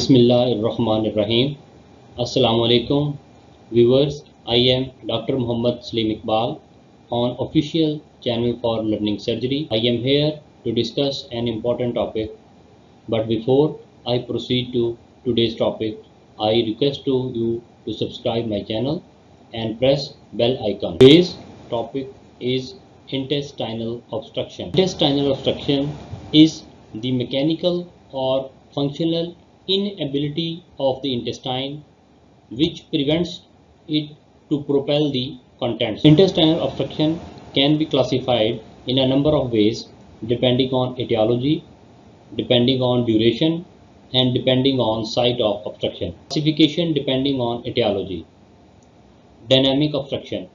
Bismillahirrahmanirrahim. Assalamu alaikum viewers. I am Dr. Muhammad Salim Iqbal on official channel for learning surgery. I am here to discuss an important topic. But before I proceed to today's topic, I request to you to subscribe my channel and press bell icon. Today's topic is intestinal obstruction. Intestinal obstruction is the mechanical or functional inability of the intestine which prevents it to propel the contents. Intestinal obstruction can be classified in a number of ways depending on etiology, depending on duration, and depending on site of obstruction. Classification depending on etiology. Dynamic obstruction,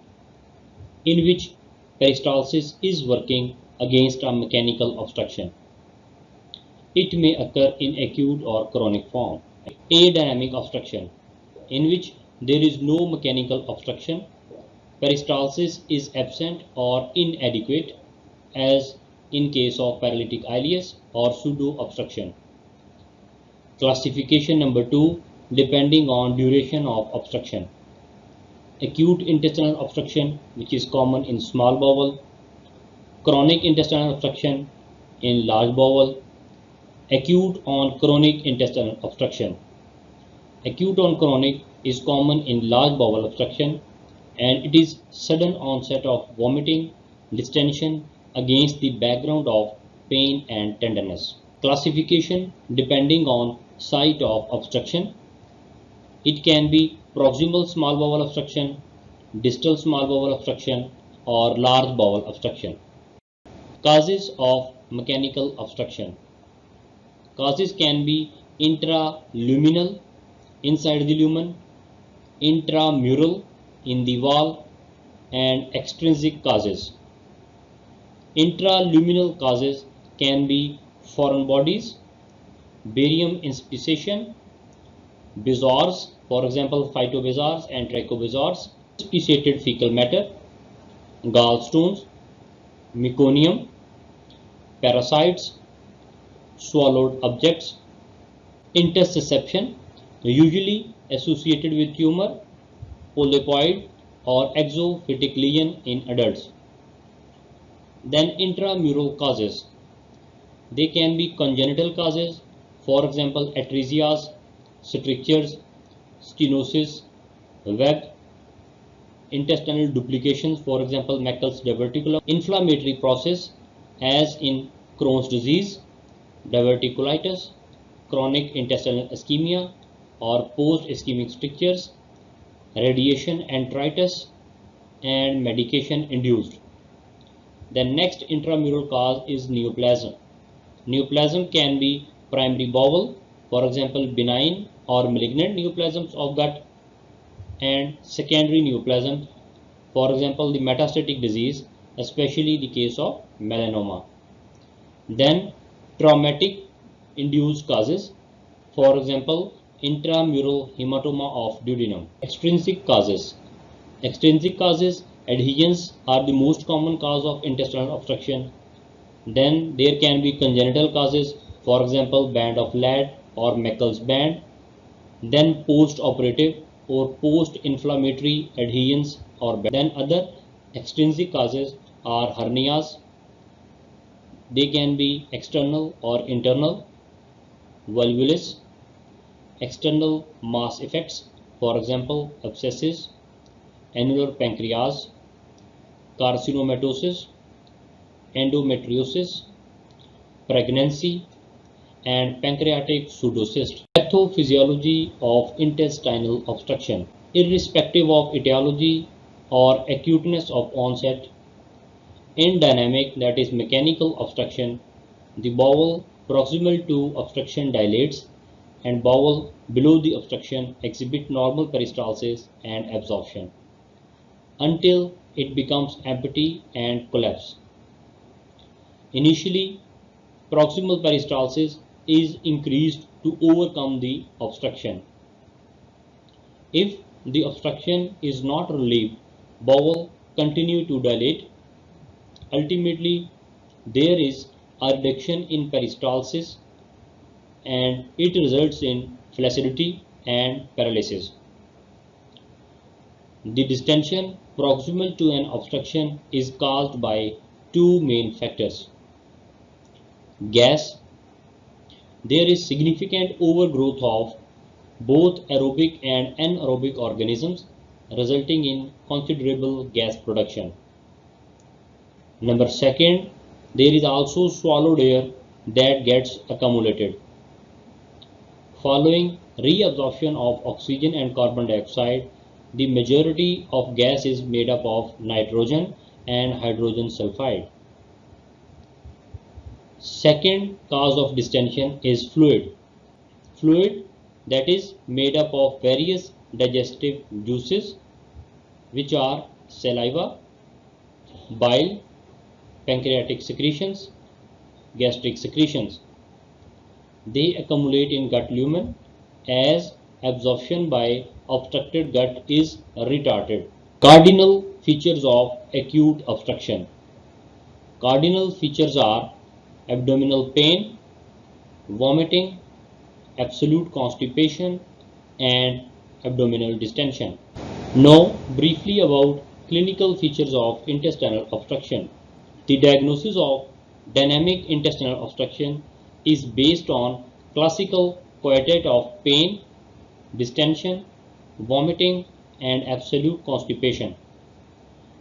in which peristalsis is working against a mechanical obstruction. It may occur in acute or chronic form. Adynamic obstruction, in which there is no mechanical obstruction, peristalsis is absent or inadequate, as in case of paralytic ileus or pseudo obstruction. Classification number 2, depending on duration of obstruction. Acute intestinal obstruction, which is common in small bowel. Chronic intestinal obstruction in large bowel. Acute on chronic intestinal obstruction. Acute on chronic is common in large bowel obstruction, and it is sudden onset of vomiting, distension against the background of pain and tenderness. Classification depending on site of obstruction. It can be proximal small bowel obstruction, distal small bowel obstruction, or large bowel obstruction. Causes of mechanical obstruction. Causes can be intraluminal, inside the lumen, intramural, in the wall, and extrinsic causes. Intraluminal causes can be foreign bodies, barium inspission, bezoars, for example phytobezoars and trichobezoars, inspissated fecal matter, gallstones, meconium, parasites, swallowed objects. Intussusception, usually associated with tumor, polypoid or exophytic lesion in adults. Then intramural causes. They can be congenital causes, for example atresias, strictures, stenosis, web, intestinal duplications, for example Meckel's diverticulum. Inflammatory process, as in Crohn's disease, diverticulitis, chronic intestinal ischemia or post-ischemic strictures, radiation enteritis, and medication induced. The next intramural cause is neoplasm. Neoplasm can be primary bowel, for example benign or malignant neoplasms of gut, and secondary neoplasm, for example the metastatic disease, especially the case of melanoma. Then traumatic induced causes, for example intramural hematoma of duodenum. Extrinsic causes. Extrinsic causes, adhesions are the most common cause of intestinal obstruction. Then there can be congenital causes, for example band of Ladd or Meckel's band. Then post-operative or post-inflammatory adhesions or band. Then other extrinsic causes are hernias. They can be external or internal, volvulus, external mass effects, for example abscesses, annular pancreas, carcinomatosis, endometriosis, pregnancy, and pancreatic pseudocyst. Pathophysiology of intestinal obstruction. Irrespective of etiology or acuteness of onset, in dynamic, that is mechanical obstruction, the bowel proximal to obstruction dilates and bowel below the obstruction exhibit normal peristalsis and absorption until it becomes empty and collapse. Initially, proximal peristalsis is increased to overcome the obstruction. If the obstruction is not relieved, bowel continue to dilate. Ultimately, there is a reduction in peristalsis and it results in flaccidity, and paralysis. The distension proximal to an obstruction is caused by two main factors. Gas. There is significant overgrowth of both aerobic and anaerobic organisms, resulting in considerable gas production. Number second, there is also swallowed air that gets accumulated. Following reabsorption of oxygen and carbon dioxide, the majority of gas is made up of nitrogen and hydrogen sulfide. Second cause of distension is fluid. Fluid that is made up of various digestive juices, which are saliva, bile, pancreatic secretions, gastric secretions. They accumulate in gut lumen as absorption by obstructed gut is retarded. Cardinal features of acute obstruction. Cardinal features are abdominal pain, vomiting, absolute constipation, and abdominal distension. Now, briefly about clinical features of intestinal obstruction. The diagnosis of dynamic intestinal obstruction is based on classical quadrat of pain, distension, vomiting, and absolute constipation.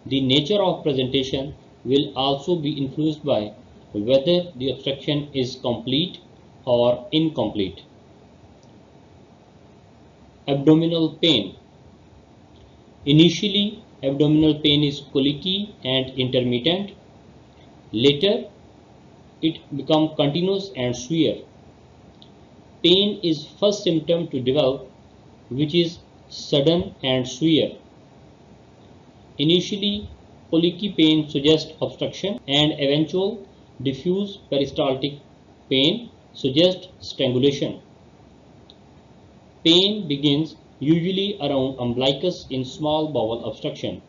The nature of presentation will also be influenced by whether the obstruction is complete or incomplete. Abdominal pain. Initially, abdominal pain is colicky and intermittent. Later, it becomes continuous and severe. Pain is first symptom to develop, which is sudden and severe. Initially, colicky pain suggests obstruction, and eventual diffuse peristaltic pain suggests strangulation. Pain begins usually around umbilicus in small bowel obstruction.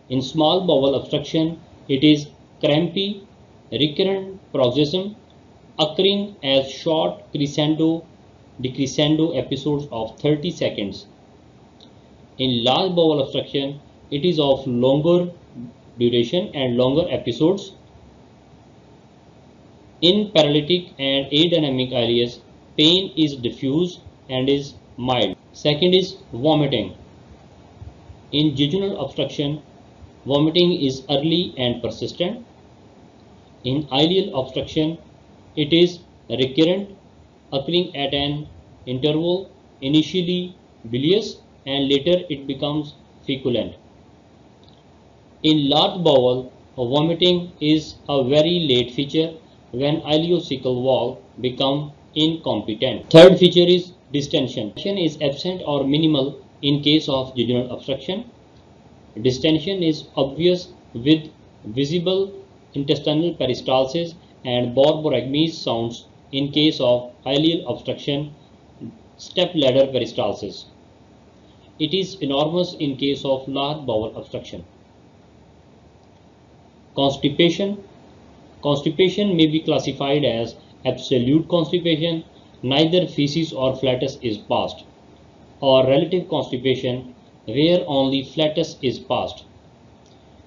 In small bowel obstruction, it is crampy, recurrent paroxysm occurring as short crescendo-decrescendo episodes of 30 seconds. In large bowel obstruction, it is of longer duration and longer episodes. In paralytic and adynamic ileus, pain is diffuse and is mild. Second is vomiting. In jejunal obstruction, vomiting is early and persistent. In ileal obstruction, it is recurrent, occurring at an interval, initially bilious and later it becomes feculent. In large bowel, vomiting is a very late feature when ileocecal wall become incompetent. Third feature is distension. Distension is absent or minimal in case of jejunal obstruction. Distension is obvious with visible intestinal peristalsis and borborygmus sounds in case of ileal obstruction, step ladder peristalsis. It is enormous in case of large bowel obstruction. Constipation. Constipation may be classified as absolute constipation, neither feces or flatus is passed, or relative constipation where only flatus is passed.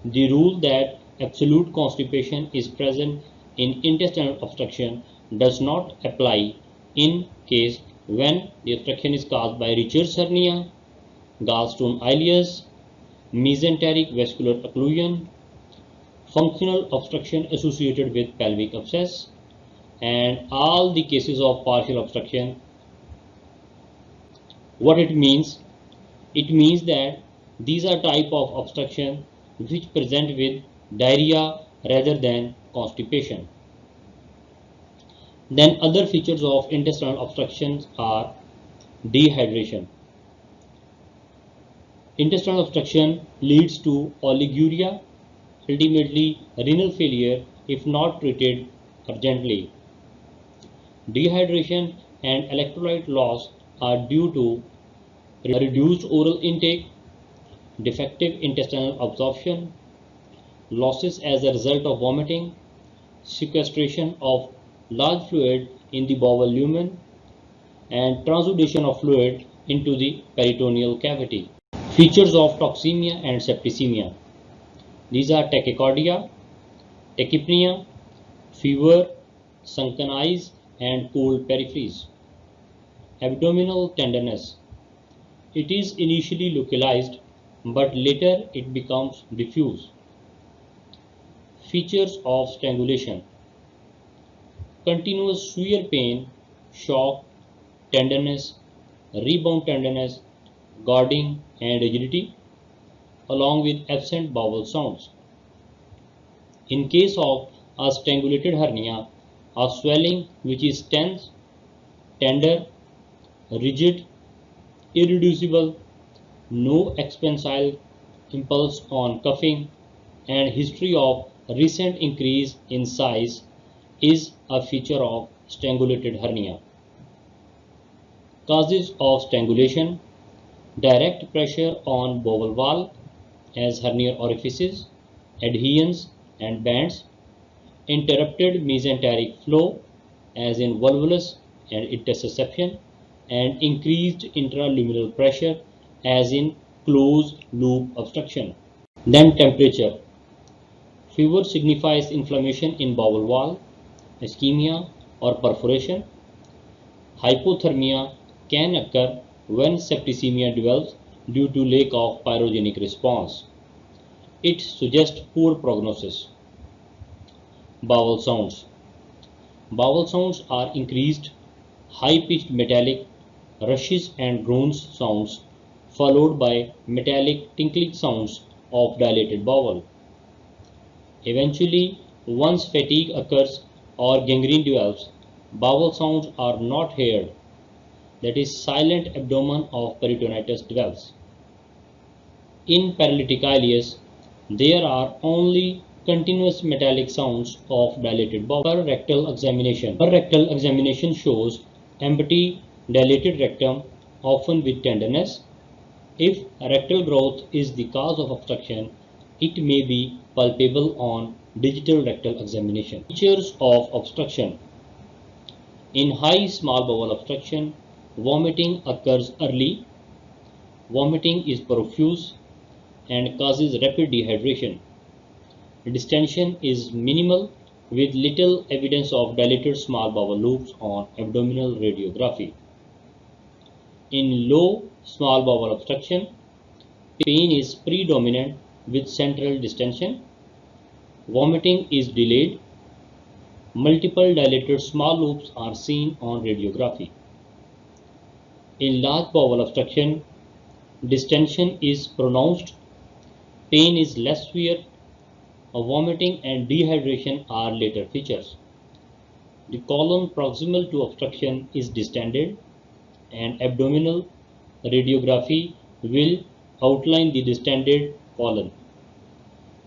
The rule that absolute constipation is present in intestinal obstruction does not apply in case when the obstruction is caused by Richard's hernia, gallstone ileus, mesenteric vascular occlusion, functional obstruction associated with pelvic abscess, and all the cases of partial obstruction. What it means? It means that these are type of obstruction which present with diarrhea rather than constipation. Then other features of intestinal obstructions are dehydration. Intestinal obstruction leads to oliguria, ultimately renal failure if not treated urgently. Dehydration and electrolyte loss are due to reduced oral intake, defective intestinal absorption, losses as a result of vomiting, sequestration of large fluid in the bowel lumen, and transudation of fluid into the peritoneal cavity. Features of toxemia and septicemia. These are tachycardia, tachypnea, fever, sunken eyes, and cold peripheries. Abdominal tenderness. It is initially localized, but later it becomes diffuse. Features of strangulation. Continuous severe pain, shock, tenderness, rebound tenderness, guarding and rigidity, along with absent bowel sounds. In case of a strangulated hernia, a swelling which is tense, tender, rigid, irreducible, no expansile impulse on cuffing, and history of recent increase in size is a feature of strangulated hernia. Causes of strangulation: direct pressure on bowel wall as hernia orifices, adhesions and bands, interrupted mesenteric flow as in volvulus and intussusception, and increased intraluminal pressure as in closed loop obstruction. Then temperature. Fever signifies inflammation in bowel wall, ischemia or perforation. Hypothermia can occur when septicemia develops due to lack of pyrogenic response. It suggests poor prognosis. Bowel sounds. Bowel sounds are increased, high-pitched metallic rushes and groans sounds, followed by metallic tinkling sounds of dilated bowel. Eventually, once fatigue occurs or gangrene develops, bowel sounds are not heard. That is, silent abdomen of peritonitis develops. In paralytic ileus, there are only continuous metallic sounds of dilated bowel. Per rectal examination. Per rectal examination shows empty dilated rectum, often with tenderness. If rectal growth is the cause of obstruction, it may be palpable on digital rectal examination. Features of obstruction. In high small bowel obstruction, vomiting occurs early. Vomiting is profuse and causes rapid dehydration. Distension is minimal with little evidence of dilated small bowel loops on abdominal radiography. In low small bowel obstruction, pain is predominant with central distension. Vomiting is delayed. Multiple dilated small loops are seen on radiography. In large bowel obstruction, distension is pronounced. Pain is less severe. Vomiting and dehydration are later features. The colon proximal to obstruction is distended, and abdominal radiography will outline the distended colon.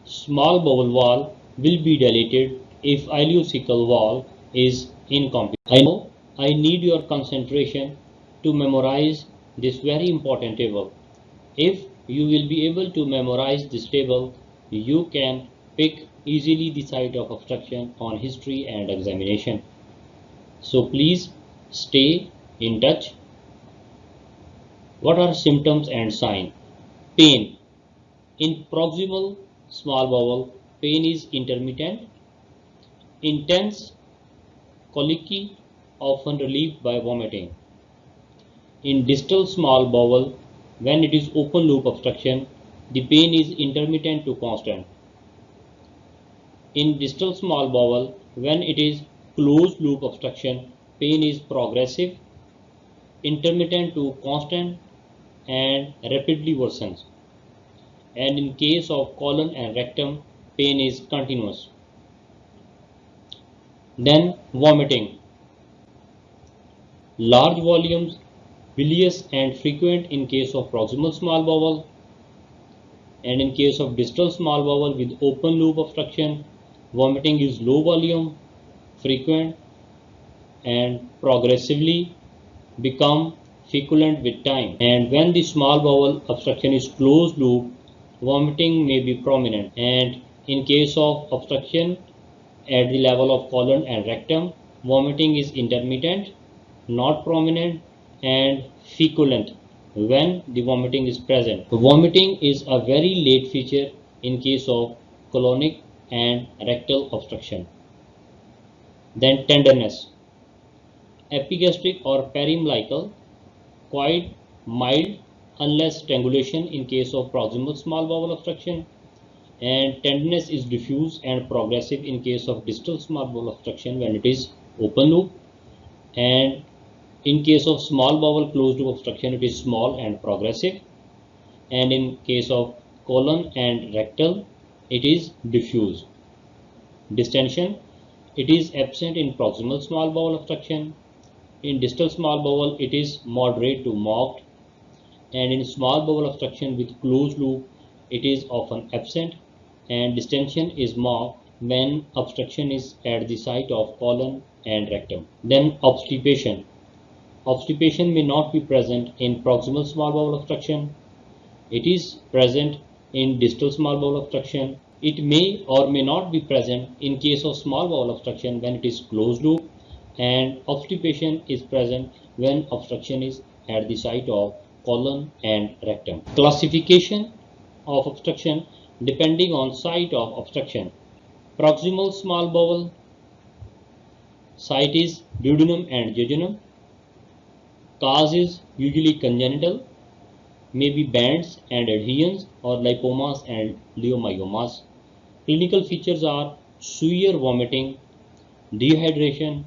Small bowel wall will be dilated if ileocecal wall is incompetent. I know I need your concentration to memorize this very important table. If you will be able to memorize this table, you can pick easily the site of obstruction on history and examination. So please stay in touch. What are symptoms and signs? Pain. In proximal small bowel, pain is intermittent, intense, colicky, often relieved by vomiting. In distal small bowel, when it is open loop obstruction, the pain is intermittent to constant. In distal small bowel, when it is closed loop obstruction, pain is progressive, intermittent to constant, and rapidly worsens. And in case of colon and rectum, pain is continuous. Then vomiting. Large volumes, bilious and frequent in case of proximal small bowel, and in case of distal small bowel with open loop obstruction, vomiting is low volume, frequent, and progressively become feculent with time. And when the small bowel obstruction is closed loop, vomiting may be prominent. And in case of obstruction at the level of colon and rectum, vomiting is intermittent, not prominent, and feculent when the vomiting is present. Vomiting is a very late feature in case of colonic and rectal obstruction. Then tenderness, epigastric or perimylical, quite mild unless strangulation in case of proximal small bowel obstruction, and tenderness is diffuse and progressive in case of distal small bowel obstruction when it is open loop, and in case of small bowel closed loop obstruction it is small and progressive, and in case of colon and rectal it is diffuse. Distension, it is absent in proximal small bowel obstruction. In distal small bowel it is moderate to marked, and in small bowel obstruction with closed loop it is often absent, and distension is marked when obstruction is at the site of colon and rectum. Then obstipation. Obstipation may not be present in proximal small bowel obstruction. It is present in distal small bowel obstruction. It may or may not be present in case of small bowel obstruction when it is closed loop, and obstipation is present when obstruction is at the site of colon and rectum. Classification of obstruction depending on site of obstruction. Proximal small bowel, site is duodenum and jejunum. Cause is usually congenital, maybe bands and adhesions or lipomas and leiomyomas. Clinical features are severe vomiting, dehydration,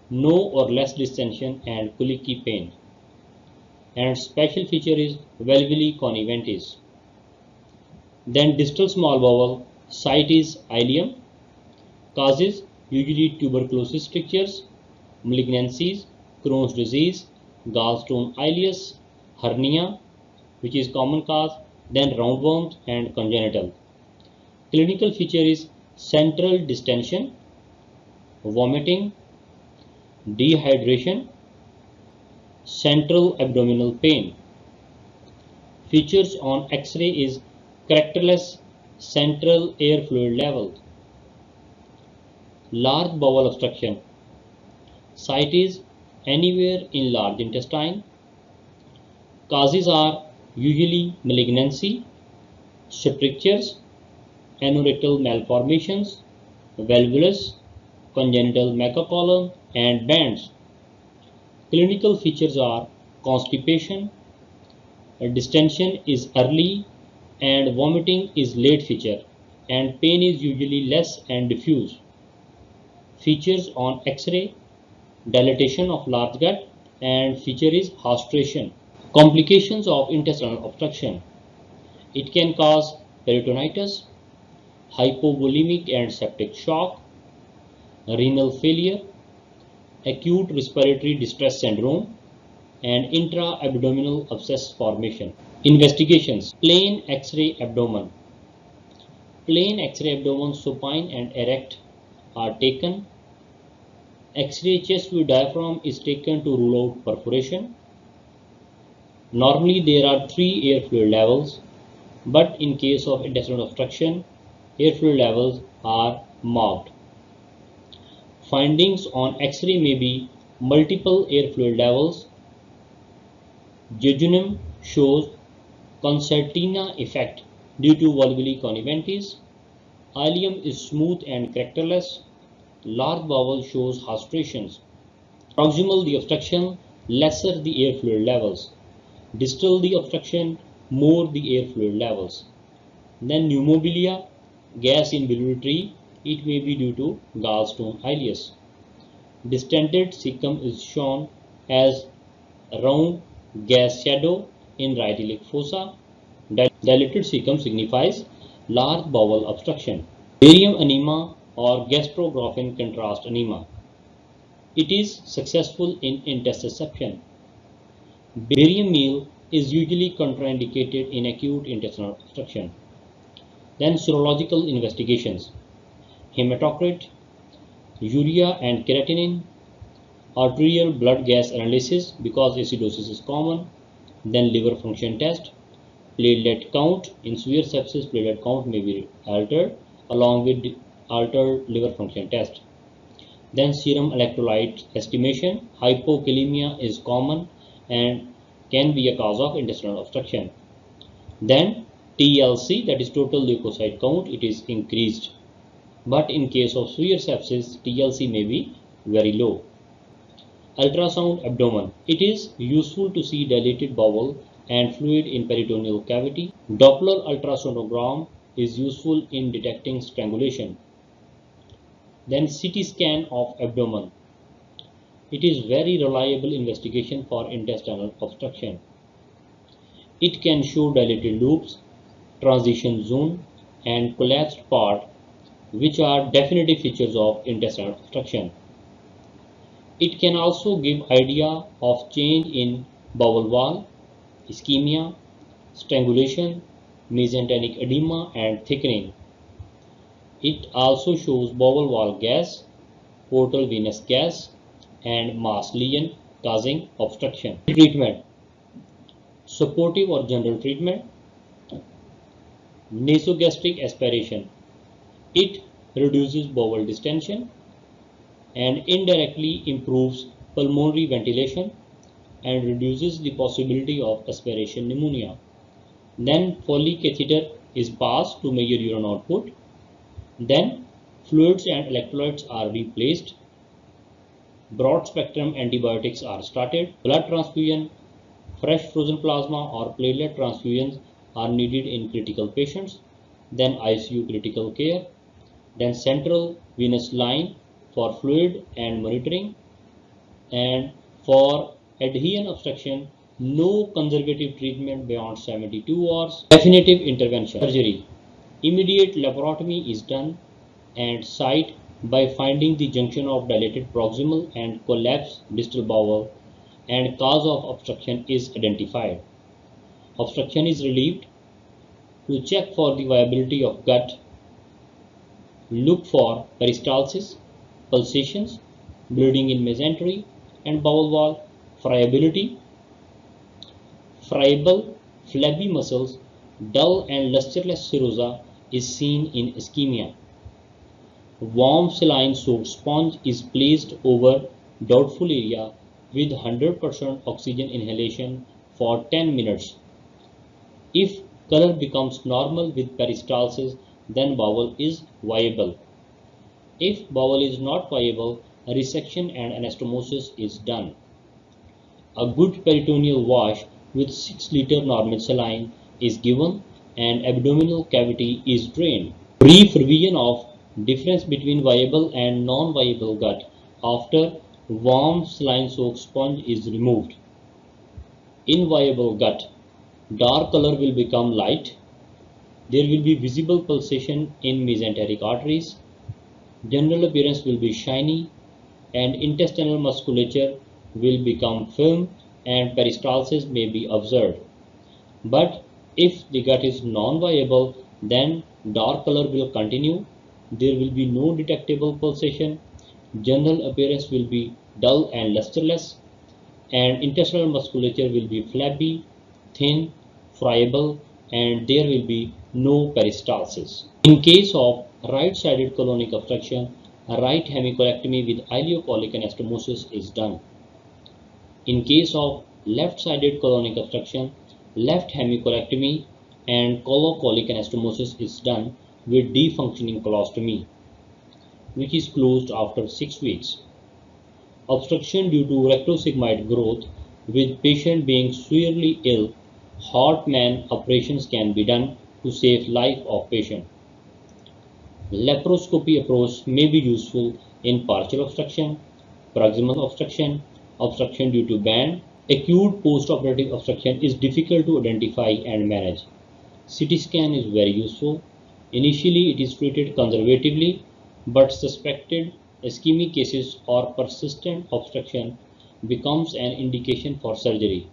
no or less distension, and colicky pain. And special feature is valvulae conniventis. Then distal small bowel, site is ileum. Causes usually tuberculosis strictures, malignancies, Crohn's disease, gallstone ileus, hernia, which is common cause, then roundworms and congenital. Clinical feature is central distension, vomiting, dehydration, central abdominal pain. Features on X-ray is characterless central air fluid level. Large bowel obstruction, site is anywhere in large intestine. Causes are usually malignancy, strictures, anorectal malformations, valvulus, congenital megacolon, and bands. Clinical features are constipation, distension is early, and vomiting is late feature, and pain is usually less and diffuse. Features on X-ray, dilatation of large gut, and feature is hastration. Complications of intestinal obstruction. It can cause peritonitis, hypovolemic and septic shock, renal failure, acute respiratory distress syndrome, and intra-abdominal abscess formation. Investigations. Plain X-ray abdomen. Plain X-ray abdomen, supine and erect, are taken. X-ray chest with diaphragm is taken to rule out perforation. Normally there are 3 air fluid levels, but in case of intestinal obstruction, air fluid levels are marked. Findings on X-ray may be multiple air fluid levels. Jejunum shows concertina effect due to valvulae conniventis. Ileum is smooth and characterless. Large bowel shows hastrations. Proximal the obstruction, lesser the air fluid levels. Distal the obstruction, more the air fluid levels. Then pneumobilia, gas in biliary tree, it may be due to gallstone ileus. Distended cecum is shown as a round gas shadow in right iliac fossa. Dilated cecum signifies large bowel obstruction. Barium enema or gastrographin contrast enema. It is successful in intussusception. Barium meal is usually contraindicated in acute intestinal obstruction. Then serological investigations. Hematocrit, urea and creatinine, arterial blood gas analysis because acidosis is common, then liver function test, platelet count. In severe sepsis, platelet count may be altered along with altered liver function test. Then serum electrolyte estimation. Hypokalemia is common and can be a cause of intestinal obstruction. Then TLC, that is total leukocyte count, it is increased. But in case of severe sepsis, TLC may be very low. Ultrasound abdomen. It is useful to see dilated bowel and fluid in peritoneal cavity. Doppler ultrasonogram is useful in detecting strangulation. Then CT scan of abdomen. It is very reliable investigation for intestinal obstruction. It can show dilated loops, transition zone, and collapsed part, which are definitive features of intestinal obstruction. It can also give idea of change in bowel wall, ischemia, strangulation, mesenteric edema, and thickening. It also shows bowel wall gas, portal venous gas, and mass lesion causing obstruction. Treatment. Supportive or general treatment. Nasogastric aspiration. It reduces bowel distension and indirectly improves pulmonary ventilation and reduces the possibility of aspiration pneumonia. Then Foley catheter is passed to measure urine output. Then fluids and electrolytes are replaced. Broad spectrum antibiotics are started. Blood transfusion, fresh frozen plasma or platelet transfusions are needed in critical patients. Then ICU critical care. Then central venous line for fluid and monitoring. And for adhesion obstruction, no conservative treatment beyond 72 hours. Definitive intervention. Surgery. Immediate laparotomy is done and site by finding the junction of dilated proximal and collapsed distal bowel, and cause of obstruction is identified. Obstruction is relieved. To check for the viability of gut, look for peristalsis, pulsations, bleeding in mesentery and bowel wall, friability. Friable, flabby muscles, dull and lusterless serosa is seen in ischemia. Warm saline soaked sponge is placed over doubtful area with 100% oxygen inhalation for 10 minutes. If color becomes normal with peristalsis, then bowel is viable. If bowel is not viable, a resection and anastomosis is done. A good peritoneal wash with 6 liter normal saline is given and abdominal cavity is drained. Brief revision of difference between viable and non-viable gut after warm saline soaked sponge is removed. In viable gut, dark color will become light. There will be visible pulsation in mesenteric arteries. General appearance will be shiny and intestinal musculature will become film and peristalsis may be observed. But if the gut is non-viable, then dark color will continue. There will be no detectable pulsation. General appearance will be dull and lusterless, and intestinal musculature will be flabby, thin, friable, and there will be no peristalsis. In case of right-sided colonic obstruction, a right hemicolectomy with ileocolic anastomosis is done. In case of left-sided colonic obstruction, left hemicolectomy and colocolic anastomosis is done with defunctioning colostomy, which is closed after 6 weeks. Obstruction due to rectosigmoid growth, with patient being severely ill, Hartmann operations can be done to save life of patient. Laparoscopy approach may be useful in partial obstruction, proximal obstruction, obstruction due to band. Acute postoperative obstruction is difficult to identify and manage. CT scan is very useful. Initially, it is treated conservatively, but suspected ischemic cases or persistent obstruction becomes an indication for surgery.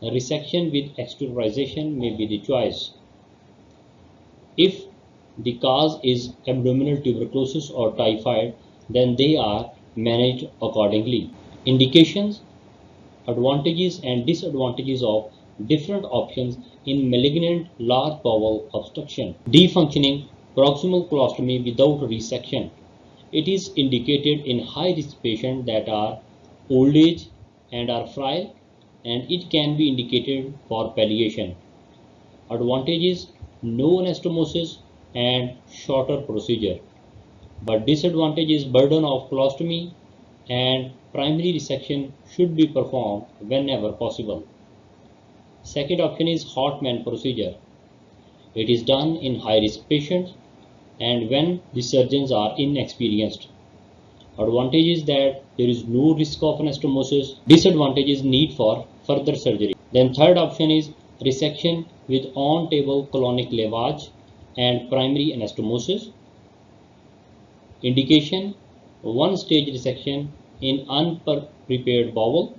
A resection with exteriorization may be the choice. If the cause is abdominal tuberculosis or typhoid, then they are managed accordingly. Indications, advantages and disadvantages of different options in malignant large bowel obstruction. Defunctioning proximal colostomy without resection. It is indicated in high-risk patients that are old age and are frail, and it can be indicated for palliation. Advantage is no anastomosis and shorter procedure, but disadvantage is burden of colostomy and primary resection should be performed whenever possible. Second option is Hartmann procedure. It is done in high-risk patients and when the surgeons are inexperienced. Advantage is that there is no risk of anastomosis. Disadvantage is need for further surgery. Then third option is resection with on-table colonic lavage and primary anastomosis. Indication: one-stage resection in unprepared bowel.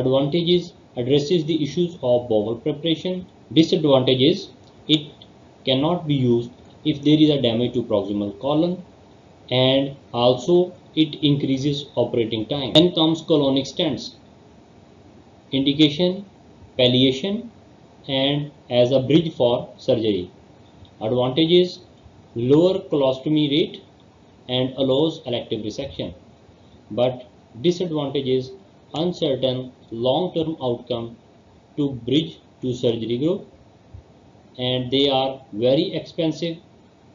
Advantage is addresses the issues of bowel preparation. Disadvantage is it cannot be used if there is a damage to proximal colon, and also it increases operating time. Then comes colonic stents. Indication: palliation and as a bridge for surgery. Advantage is lower colostomy rate and allows elective resection, but disadvantage is uncertain long-term outcome to bridge to surgery group, and they are very expensive.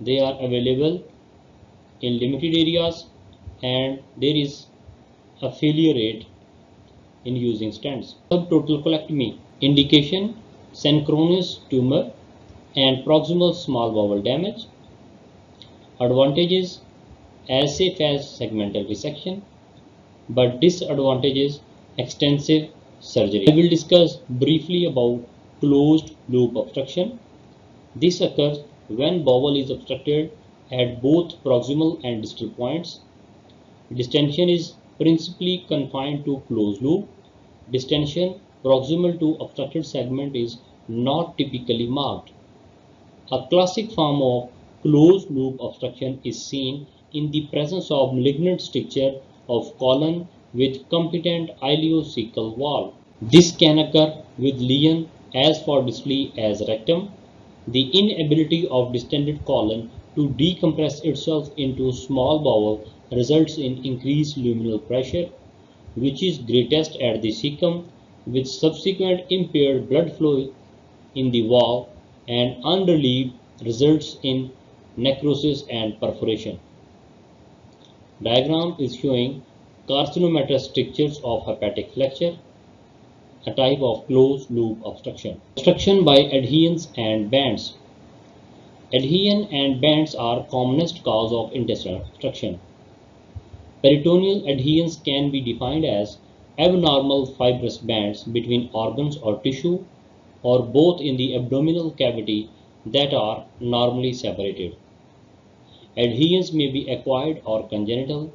They are available in limited areas and there is a failure rate in using stents. Subtotal colectomy. Indication: synchronous tumor and proximal small bowel damage. Advantage is as safe as segmental resection, but disadvantage is extensive surgery. I will discuss briefly about closed loop obstruction. This occurs when bowel is obstructed at both proximal and distal points. Distension is principally confined to closed loop. Distension proximal to obstructed segment is not typically marked. A classic form of closed loop obstruction is seen in the presence of malignant stricture of colon with competent ileocecal wall. This can occur with lesion as far distally as rectum. The inability of distended colon to decompress itself into small bowel results in increased luminal pressure, which is greatest at the cecum, with subsequent impaired blood flow in the wall, and unrelieved results in necrosis and perforation. Diagram is showing carcinomatous strictures of hepatic flexure, a type of closed loop obstruction. Obstruction by adhesions and bands. Adhesion and bands are commonest cause of intestinal obstruction. Peritoneal adhesions can be defined as abnormal fibrous bands between organs or tissue or both in the abdominal cavity that are normally separated. Adhesions may be acquired or congenital.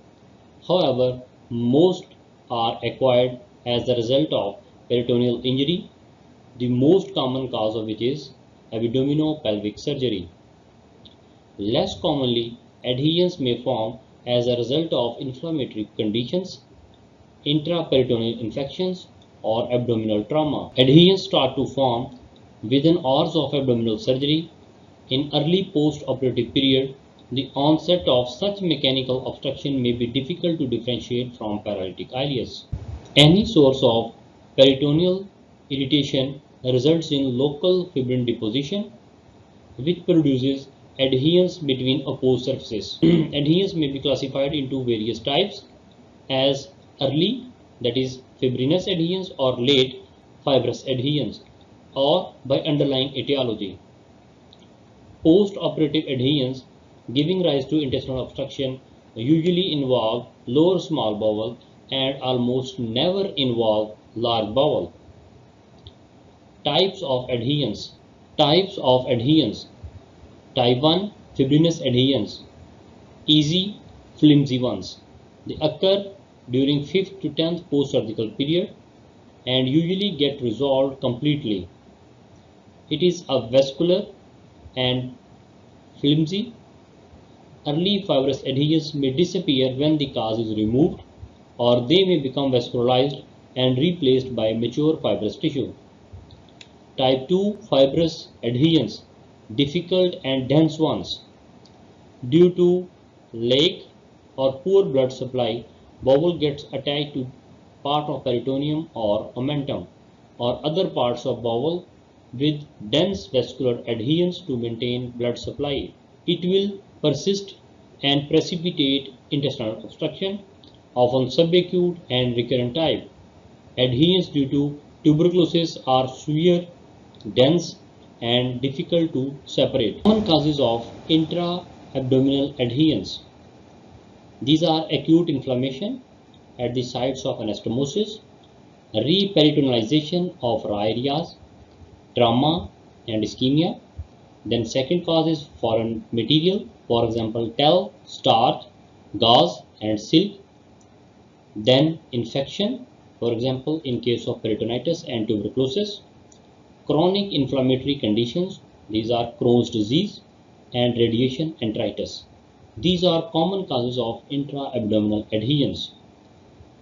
However, most are acquired as the result of peritoneal injury, the most common cause of which is abdominopelvic surgery. Less commonly, adhesions may form as a result of inflammatory conditions, intraperitoneal infections, or abdominal trauma. Adhesions start to form within hours of abdominal surgery. In early post-operative period, the onset of such mechanical obstruction may be difficult to differentiate from paralytic ileus. Any source of peritoneal irritation results in local fibrin deposition, which produces adhesions between opposed surfaces. Adhesions may be classified into various types as early, that is fibrinous adhesions, or late fibrous adhesions, or by underlying etiology. Post-operative adhesions giving rise to intestinal obstruction usually involve lower small bowel and almost never involve large bowel. Types of adhesions. Types of adhesions. Type 1, fibrinous adhesions, easy, flimsy ones. They occur during 5th to 10th post-surgical period and usually get resolved completely. It is a vascular and flimsy. Early fibrous adhesions may disappear when the cause is removed, or they may become vascularized and replaced by mature fibrous tissue. Type 2, fibrous adhesions, difficult and dense ones, due to lack or poor blood supply, bowel gets attached to part of peritoneum or omentum or other parts of bowel with dense vascular adhesions to maintain blood supply. It will persist and precipitate intestinal obstruction, often subacute and recurrent type. Adhesions due to tuberculosis are severe, dense, and difficult to separate. Common causes of intra-abdominal adhesions. These are acute inflammation at the sites of anastomosis, reperitonealization of raw areas, trauma and ischemia. Then second cause is foreign material, for example towel, starch, gauze and silk. Then infection, for example in case of peritonitis and tuberculosis. Chronic inflammatory conditions, these are Crohn's disease and radiation enteritis. These are common causes of intra-abdominal adhesions.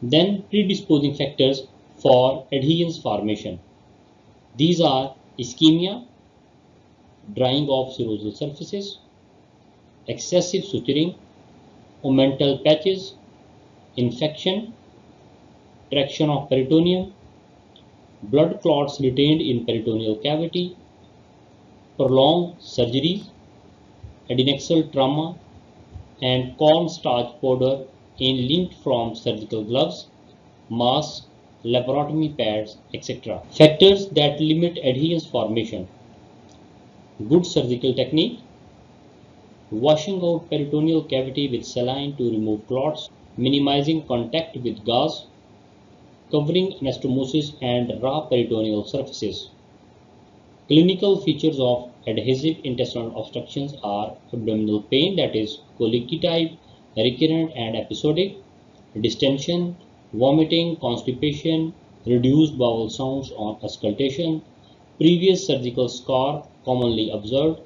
Then predisposing factors for adhesions formation. These are ischemia, drying of serosal surfaces, excessive suturing, omental patches, infection, traction of peritoneum, blood clots retained in peritoneal cavity, prolonged surgeries, adnexal trauma, and cornstarch powder linked from surgical gloves, masks, laparotomy pads, etc. Factors that limit adhesions formation. Good surgical technique, washing out peritoneal cavity with saline to remove clots, minimizing contact with gauze, covering anastomosis and raw peritoneal surfaces. Clinical features of adhesive intestinal obstructions are abdominal pain, that is colicky type, recurrent and episodic, distension, vomiting, constipation, reduced bowel sounds on auscultation, previous surgical scar commonly observed,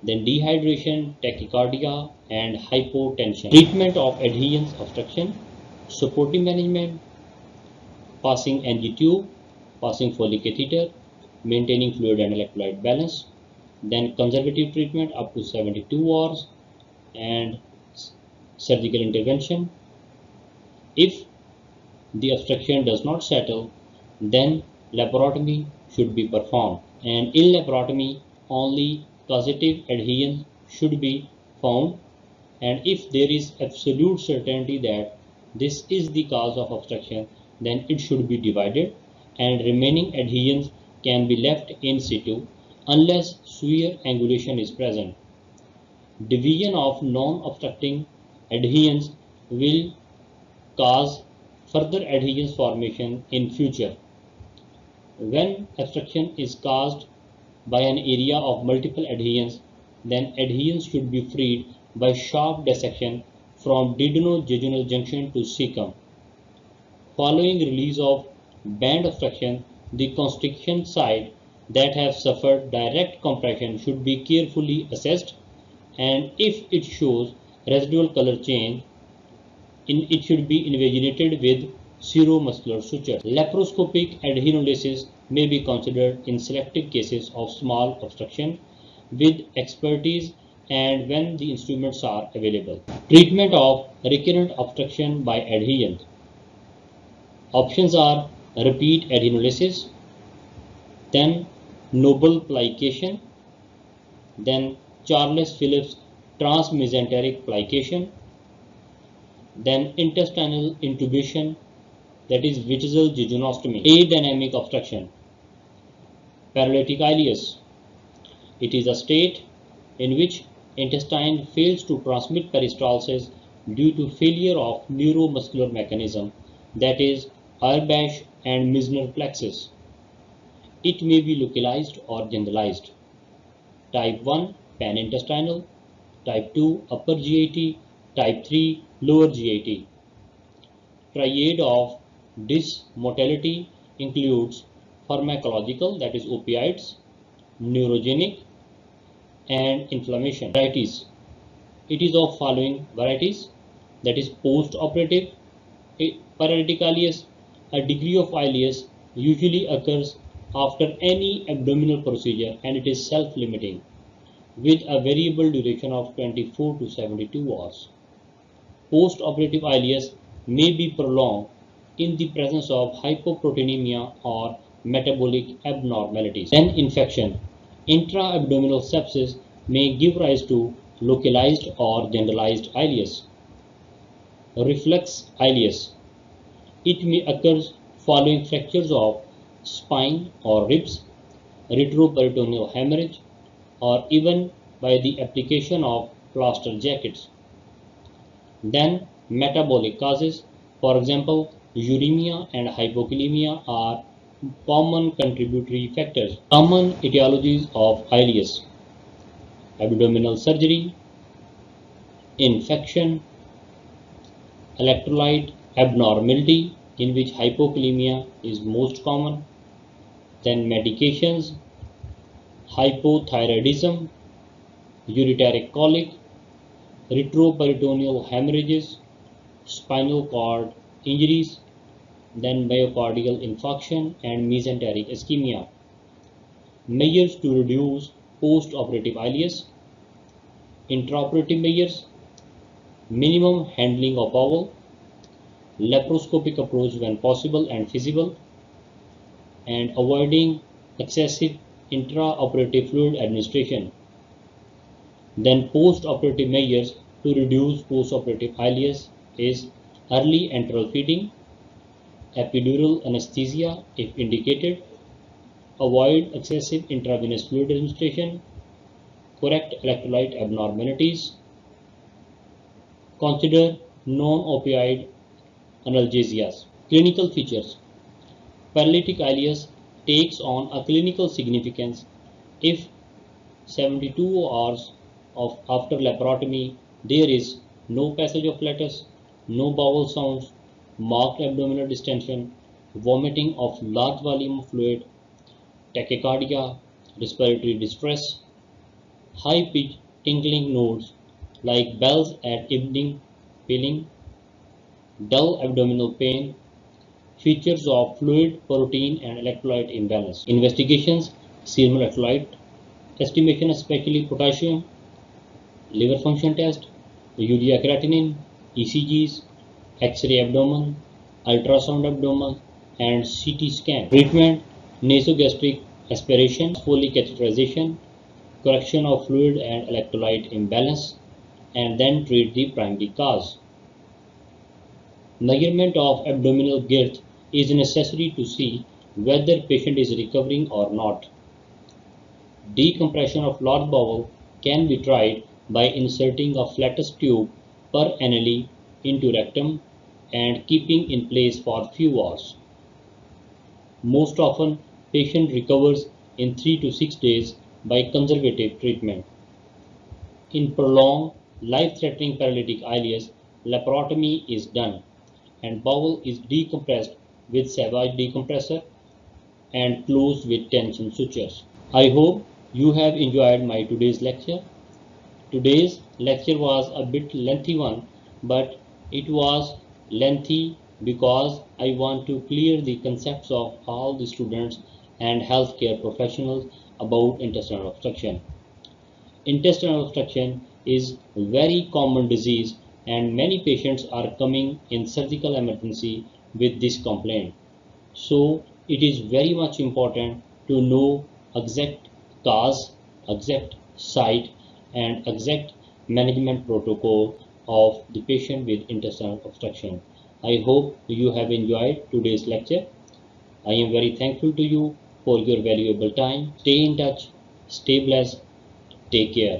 then dehydration, tachycardia and hypotension. Treatment of adhesions obstruction, supportive management, passing NG tube, passing Foley catheter, maintaining fluid and electrolyte balance, then conservative treatment up to 72 hours and surgical intervention. If the obstruction does not settle, then laparotomy should be performed, and in laparotomy only causative adhesion should be found, and if there is absolute certainty that this is the cause of obstruction, then it should be divided and remaining adhesions can be left in situ unless severe angulation is present. Division of non-obstructing adhesions will cause further adhesions formation in future. When obstruction is caused by an area of multiple adhesions, then adhesions should be freed by sharp dissection from duodenojejunal junction to cecum. Following release of band obstruction, the constriction site that have suffered direct compression should be carefully assessed, and if it shows residual color change, it should be invaginated with seromuscular suture. Laparoscopic adhenolysis may be considered in selective cases of small obstruction with expertise and when the instruments are available. Treatment of recurrent obstruction by adhesion. Options are repeat adhenolysis, then Noble plication, then Charles Phillips transmesenteric plication, then intestinal intubation, that is visual jejunostomy. Adynamic obstruction, paralytic ileus. It is a state in which intestine fails to transmit peristalsis due to failure of neuromuscular mechanism, that is Auerbach and Meissner plexus. It may be localized or generalized. Type 1 panintestinal, type 2 upper GIT, type 3 lower GIT. Triad of dysmotility includes pharmacological, that is opioids, neurogenic, and inflammation. Varieties. It is of following varieties, that is post-operative paralytic ileus. A degree of ileus usually occurs after any abdominal procedure and it is self-limiting with a variable duration of 24 to 72 hours. Post-operative ileus may be prolonged in the presence of hypoproteinemia or metabolic abnormalities. Then infection. Intra-abdominal sepsis may give rise to localized or generalized ileus. Reflex ileus. It may occur following fractures of spine or ribs, retroperitoneal hemorrhage, or even by the application of plaster jackets. Then metabolic causes, for example, uremia and hypokalemia are common contributory factors. Common etiologies of ileus: abdominal surgery, infection, electrolyte abnormality, in which hypokalemia is most common, then medications, hypothyroidism, ureteric colic, retroperitoneal hemorrhages, spinal cord injuries, then myocardial infarction and mesenteric ischemia. Measures to reduce post-operative ileus. Intraoperative measures: minimum handling of bowel, laparoscopic approach when possible and feasible, and avoiding excessive intraoperative fluid administration. Then post-operative measures to reduce post-operative ileus is early enteral feeding, epidural anesthesia if indicated, avoid excessive intravenous fluid administration, correct electrolyte abnormalities, consider non-opioid analgesias. Clinical features. Paralytic ileus takes on a clinical significance if 72 hours after laparotomy there is no passage of flatus, no bowel sounds, marked abdominal distension, vomiting of large volume of fluid, tachycardia, respiratory distress, high-pitched tingling nodes like bells at evening feeling, dull abdominal pain, features of fluid, protein and electrolyte imbalance. Investigations: serum electrolyte estimation, especially potassium, liver function test, urea creatinine, ECGs, X-ray abdomen, ultrasound abdomen and CT scan. Treatment: nasogastric aspiration, Foley catheterization, correction of fluid and electrolyte imbalance, and then treat the primary cause. Measurement of abdominal girth is necessary to see whether patient is recovering or not. Decompression of large bowel can be tried by inserting a flatus tube per annuli into rectum and keeping in place for few hours. Most often, patient recovers in 3 to 6 days by conservative treatment. In prolonged, life-threatening paralytic ileus, laparotomy is done and bowel is decompressed with Savage decompressor and closed with tension sutures. I hope you have enjoyed my today's lecture. Today's lecture was a bit lengthy one, but it was lengthy because I want to clear the concepts of all the students and healthcare professionals about intestinal obstruction. Intestinal obstruction is a very common disease and many patients are coming in surgical emergency with this complaint. So it is very much important to know exact cause, exact site and exact management protocol of the patient with intestinal obstruction. I hope you have enjoyed today's lecture. I am very thankful to you for your valuable time. Stay in touch, stay blessed, take care.